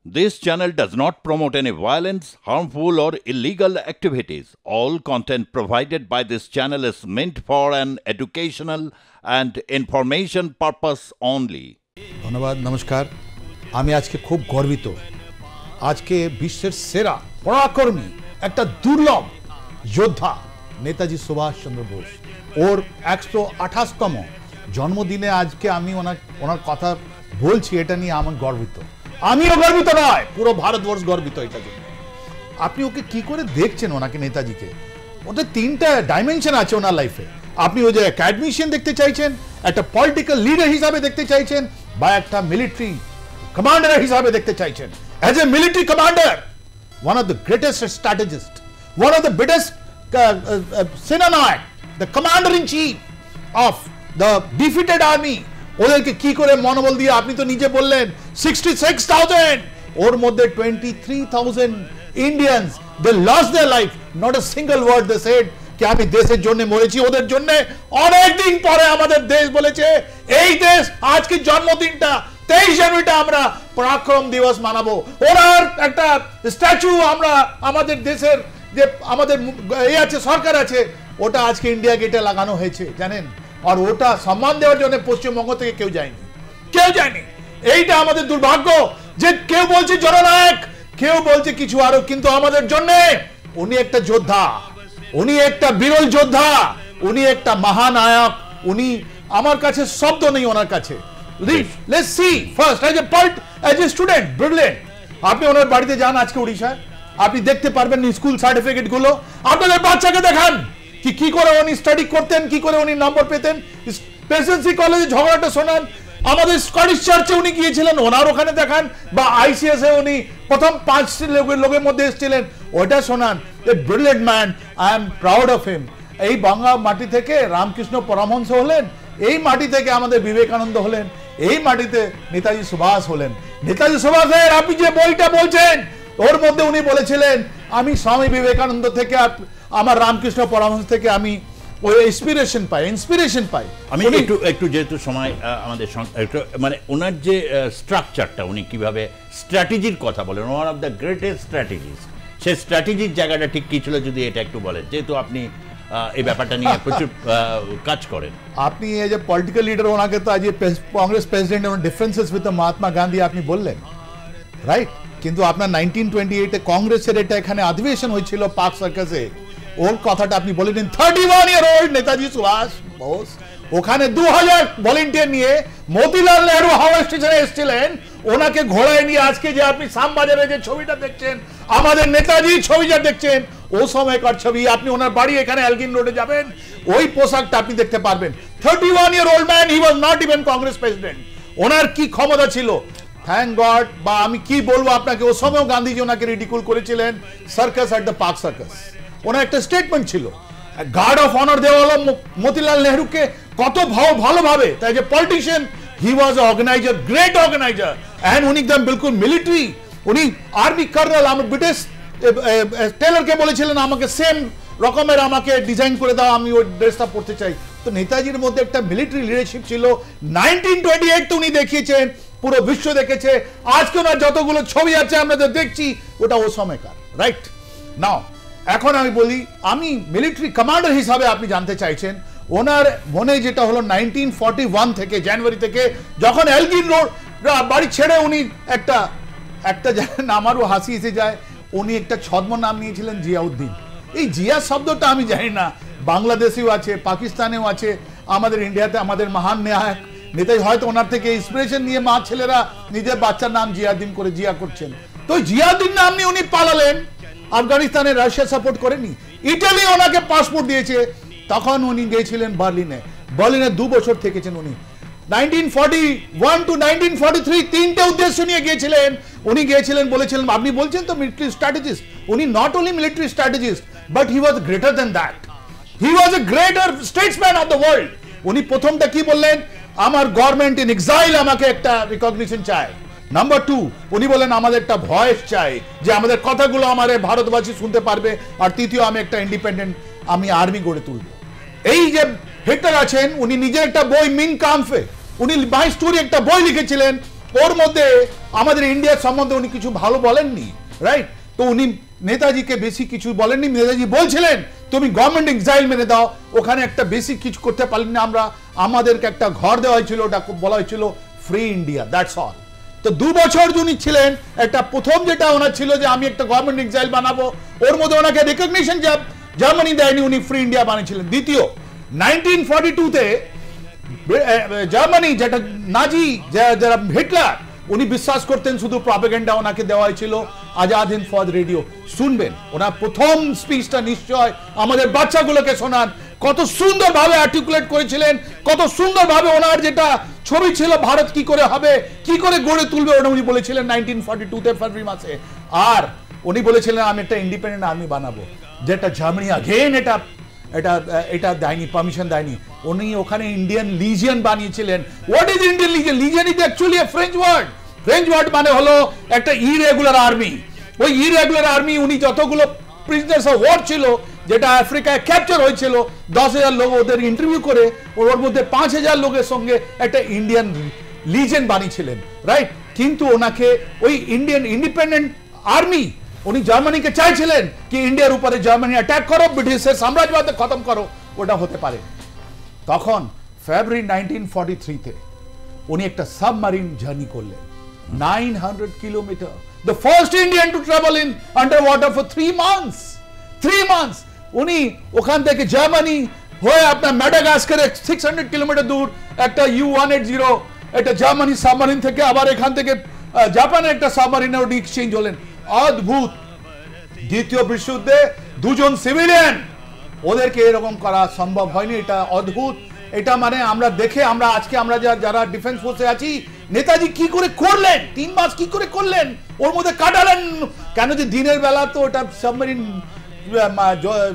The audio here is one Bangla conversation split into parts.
This channel does not promote any violence, harmful, or illegal activities. All content provided by this channel is meant for an educational and information purpose only. ধন্যবাদ নমস্কার আমি আজকে খুব গর্বিত আজকে বিশ্বের সেরা পরাক্রমী একটা দুর্লভ যোদ্ধা নেতাজি সুভাষচন্দ্র বোস ওর 128তম জন্মদিনে আজকে আমি ওনার কথা বলছি এটা নিয়ে আমি গর্বিত আমিও গর্বিত নয় পুরো ভারতবর্ষ গর্বিত এটা জন্য আপনি ওকে কি করে দেখছেন ওনাকে নেতাজিকে ওদের তিনটা ডাইমেনশন আছে ওনার লাইফে আপনি ওই যে অ্যাকাডেমিশিয়ান দেখতে চাইছেন একটা পলিটিক্যাল লিডার হিসাবে দেখতে চাইছেন বা একটা মিলিটারি কমান্ডার হিসাবে দেখতে চাইছেন as a military commander one of the greatest strategists one of the biggest সেনানায়ক the commander in chief of the defeated army ওদেরকে কি করে মনোবল দিয়ে আপনি তো নিজে বললেন 66,000 ওর মধ্যে 23,000 Indians they lost their life not a single word they said কি আমি দেশের জন্য মরেছি ওদের জন্য অনেক দিন পরে আমাদের দেশ বলেছে এই দেশ আজকে জন্মদিনটা 23 জানুয়ারিটা আমরা পরাক্রম দিবস মানাবো ওনার একটা স্ট্যাচু আমরা আমাদের দেশের যে আমাদের এই আছে সরকার আছে ওটা আজকে ইন্ডিয়া গেটে লাগানো হয়েছে জানেন আর ওটা সম্মান দেওয়ার জন্য পশ্চিমবঙ্গ থেকে কেউ যায়নি এইটা আমাদের দুর্ভাগ্য যে কেউ বলছে জননায়ক কেউ বলছে কিছু আরো কিন্তু আমাদের জন্য উনি একটা যোদ্ধা উনি একটা বিরল যোদ্ধা উনি একটা মহানায়ক উনি আমার কাছে শব্দ নেই ওনার কাছে let's see first as a student brilliant আপনি ওনার বাড়িতে যান আজকে ওড়িশায় আপনি দেখতে পারবেন স্কুল সার্টিফিকেট গুলো আপনাদের বাচ্চাকে দেখান কি করে উনি স্টাডি করতেন কি করে উনি নম্বর পেতেন প্রেসিডেন্সি কলেজে ঝগড়াটা শোনান আমাদের স্কটিশ চার্চে উনি গিয়েছিলেন ওনার ওখানে দেখান বা আইসিএস এ উনি প্রথম 5 লোকের মধ্যে এসেছিলেন ওটা শোনান এ brilliant man I am proud of him এই বাংলা মাটি থেকে রামকৃষ্ণ পরমহংস হলেন এই মাটি থেকে আমাদের বিবেকানন্দ হলেন এই মাটিতে নেতাজি সুভাষ হলেন নেতাজি সুভাষের আপনি যে বইটা বলছেন ওর মধ্যে উনি বলেছিলেন আমি স্বামী বিবেকানন্দ থেকে আমার রামকৃষ্ণ পরমহংস থেকে আমি ওই ইন্সপিরেশন পাই আমি একটু যেহেতু সময় আমাদের মানে ওনার যে স্ট্রাকচারটা উনি কিভাবে স্ট্র্যাটেজির কথা বলেন one of the greatest strategist সেই স্ট্র্যাটেজির জায়গাটা ঠিক কি ছিল যদি এটা একটু বলেন যেহেতু আপনি এই ব্যাপারটা নিয়ে প্রচুর কাজ করেন আপনি এই যে পলিটিক্যাল লিডার ওনাকে তো আজ কংগ্রেস প্রেসিডেন্ট এবং ডিফারেন্সেস উইথ মহাত্মা গান্ধী আপনি বললেন রাইট কিন্তু আপনার 1928 এ কংগ্রেসের এটা এখানে অধিবেশন হয়েছিল পার্ক সার্কাসে ওর কথাটা আপনি বলেছেন 31 ইয়ার ওল্ড নেতাজি সুভাষ বোস ওখানে 2000 ভলান্টিয়ার নিয়ে মতিলাল নেহরু হাওড়া স্টেশনে এসেছিলেন ওনাকে ঘোড়ায় নিয়ে আজকে যে আপনি শ্যামবাজারে যে ছবিটা দেখছেন আমাদের নেতাজি ছবিটা দেখছেন ও সময়কার ছবি আপনি ওনার বাড়ি এখানে এলগিন রোডে যাবেন ওই পোশাকটা আপনি দেখতে পারবেন 31 year old man he was not even Congress president ওনার কি ক্ষমতা ছিল থ্যাংক গড বা আমি কি বলবো আপনাকে ও সময় গান্ধীজি ওনাকে রিডিকুল করেছিলেন circus at the Park Circus ওনার একটা স্টেটমেন্ট ছিল গার্ড অফ অনার দেওয়া হলো মতিলাল নেহরুকে কত ভালোভাবে তাই যে politician he was organizer great organizer and উনি একদম বিলকুল মিলিটারি উনি আর্মি কর্নেল আমার ব্রিটিশ টেলরকে বলেছিলেন আমাকে সেম রকমের আমাকে ডিজাইন করে দাও আমি ওই ড্রেসটা পরতে চাই তো নেতাজির মধ্যে একটা মিলিটারি লিডারশিপ ছিল 1928 তো উনি দেখিয়েছেন পুরো বিশ্ব দেখেছে আজকে ওনার যতগুলো ছবি আছে আমরা তো দেখছি ওটা ও সময়কার রাইট নাও এখন আমি বলি আমি মিলিটারি কমান্ডার হিসাবে আপনি জানতে চাইছেন ওনার মনে যেটা হলো 1941 থেকে জানুয়ারি থেকে যখন এলগিন রোড বাড়ি ছেড়ে উনি একটা জানেন আমারও হাসি এসে যায় উনি একটা ছদ্ম নাম নিয়েছিলেন জিয়াউদ্দিন এই জিয়া শব্দটা আমি জানি না বাংলাদেশেও আছে পাকিস্তানেও আছে আমাদের ইন্ডিয়াতে আমাদের মহান নায়ক নেতাজি হয়তো ওনার থেকে ইন্সপিরেশন নিয়ে মা ছেলেরা নিজের বাচ্চার নাম জিয়াউদ্দিন করে জিয়া করছেন তো জিয়াউদ্দিন নাম নিয়ে উনি পালালেন আফগানিস্তানে রাশিয়া সাপোর্ট করেনি ইটালি ওনাকে পাসপোর্ট দিয়েছে তখন উনি গিয়েছিলেন বার্লিনে 2 বছর থেকেছেন উনি 1941 to 1943 তিনটে উদ্দেশ্য নিয়ে গিয়েছিলেন উনি গিয়েছিলেন বলেছিলেন আপনি বলছেন তো মিলিটারি স্ট্র্যাটেজিস্ট উনি not only military strategist but he was greater than that he was A greater Statesman of the world উনি প্রথমটা কি বললেন আমার গভর্নমেন্ট ইন এক্সাইল আমাকে একটা রিকগনিশন চায় নাম্বার 2 উনি বলেন আমাদের একটা ভয়েস চাই যে আমাদের কথাগুলো আমাদের ভারতবাসী শুনতে পারবে আর তৃতীয় আমি একটা ইন্ডিপেন্ডেন্ট আমি আর্মি গড়ে তুলব এই যে হিটলার আছেন উনি নিজে একটা বই মিন কাম্ফে উনি বাই স্টোরি একটা বই লিখেছিলেন ওর মধ্যে আমাদের ইন্ডিয়ার সম্বন্ধে উনি কিছু ভালো বলেননি, রাইট? তো উনি নেতাজিকে বেশি কিছু বলেননি। নেতাজি বলছিলেন তুমি গভর্নমেন্ট এক্সাইল মেনে দাও, ওখানে একটা বেশি কিছু করতে পারলেন না আমরা, আমাদেরকে একটা ঘর দেওয়া হয়েছিল, ওটা বলা হয়েছিল ফ্রি ইন্ডিয়া, দ্যাটস অল। তো 2 বছর উনি ছিলেন, একটা প্রথম যেটা ওনার ছিল যে আমি একটা গভর্নমেন্ট এক্সাইল বানাবো, ওর মধ্যে ওনাকে রেকগনিশন জার্মানি দেয়নি, উনি ফ্রি ইন্ডিয়া বানিয়েছিলেন। দ্বিতীয় 1942-তে জার্মানি যেটা নাজি যারা হিটলার, উনি বিশ্বাস করতেন শুধু প্রপাগান্ডা ওনাকে দেওয়া হয়েছিল আজাদ হিন্দ ফৌজ রেডিও। শুনবেন ওনার প্রথম স্পিচটা, নিশ্চয় আমাদের বাচ্চাগুলোকে শোনান, কত সুন্দরভাবে আর্টিকুলেট করেছিলেন, কত সুন্দরভাবে ওনার যেটা ছবি ছিল ভারত কি করে হবে, কি করে গড়ে তুলবে, ওটা উনি বলেছিলেন 1942-তে ফেব্রুয়ারি মাসে। আর উনি বলেছিলেন আমি একটা ইন্ডিপেন্ডেন্ট আর্মি বানাবো, যেটা জার্মানি আগেন এটা দেয়নি, পারমিশন দেয়নি। উনি ওখানে ইন্ডিয়ান লিজিয়ন বানিয়েছিলেন। What is Indian legion? Legion is actually a French word. French word মানে হলো একটা ইরেগুলার আর্মি। ওই ইরেগুলার আর্মি, উনি যতগুলো প্রিজনার্স অফ ওয়ার ছিল যেটা আফ্রিকায় ক্যাপচার হয়েছিল, 10,000 লোক ওদের ইন্টারভিউ করে ওর মধ্যে 5,000 লোকের সঙ্গে একটা ইন্ডিয়ান লিজিয়ন বানিয়েছিলেন, রাইট? কিন্তু ওনাকে ওই ইন্ডিয়ান ইন্ডিপেন্ডেন্ট আর্মি, উনি জার্মানিকে চাইছিলেন কি ইন্ডিয়ার উপরে জার্মানি অ্যাটাক করো, ব্রিটিশের সাম্রাজ্যবাদ খতম করো, ওটা হতে পারে। তখন ফেব্রুয়ারি 1943-তে উনি একটা সাবমারিন জার্নি করলেন 900 kilometre, the first Indian to travel in under water for 3 months। 3 months উনি ওখান থেকে জার্মানি হয়ে আপনার ম্যাডাগাস্কারে 600 কিলোমিটার দূর একটা U-180 একটা জার্মানি সাবমারিন থেকে আবার এখান থেকে জাপানের একটা সাবমারিনে উনি এক্সচেঞ্জ হলেন। অদ্ভুত। দ্বিতীয় বিশ্বযুদ্ধে 2 জন সিভিলিয়ান, ওদেরকে এরকম করা সম্ভব হয়নি, এটা অদ্ভুত। এটা মানে আমরা দেখে আমরা আজকে আমরা যারা ডিফেন্স ফোর্সে আছি, নেতাজি কি করে করলেন, 3 মাস কি করে করলেন, ওর মধ্যে কাটালেন কেন? যে দিনের বেলা তো ওটা সাবমেরিন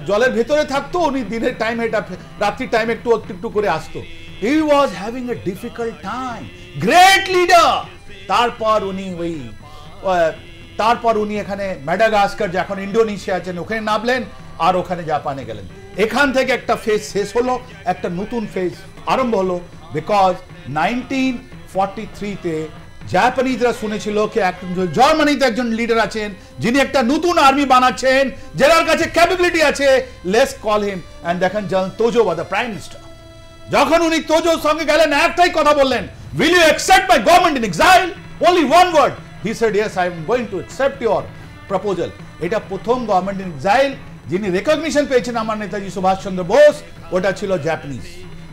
জলের ভেতরে থাকতো, উনি দিনের টাইমে এটা রাত্রির টাইমে একটু একটু করে আসতো। He was having a difficult time, great leader. তারপর উনি এখানে ম্যাডাগাস্কার, যখন ইন্ডোনেশিয়া আছেন, ওখানে নামলেন আর ওখানে জাপানে গেলেন। এখান থেকে একটা ফেজ শেষ হলো, একটা নতুন ফেজ আরম্ভ হলো। বিকজ 1943-তে জাপানিজরা শুনেছিল কি জার্মানিতে একজন লিডার আছেন যিনি একটা নতুন আর্মি বানাচ্ছেন, যার কাছে ক্যাপাবিলিটি আছে, লেটস কল হিম। এন্ড দেখেন Tojo was the prime minister. যখন উনি তোজোর সঙ্গে গেলেন, একটাই কথা বললেন, will you accept my government in exile? Only one word, he said yes, I am going to accept your proposal. এটা প্রথম গভর্নমেন্ট ইন এক্সাইল যিনি রেকগনিশন পেয়েছেন আমার নেতাজি সুভাষচন্দ্র বোস, ওটা ছিল জাপানিজ।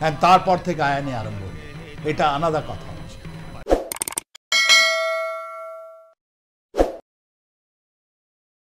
এন্ড তারপর থেকে আইনে আরম্ভ, এটা আলাদা কথা।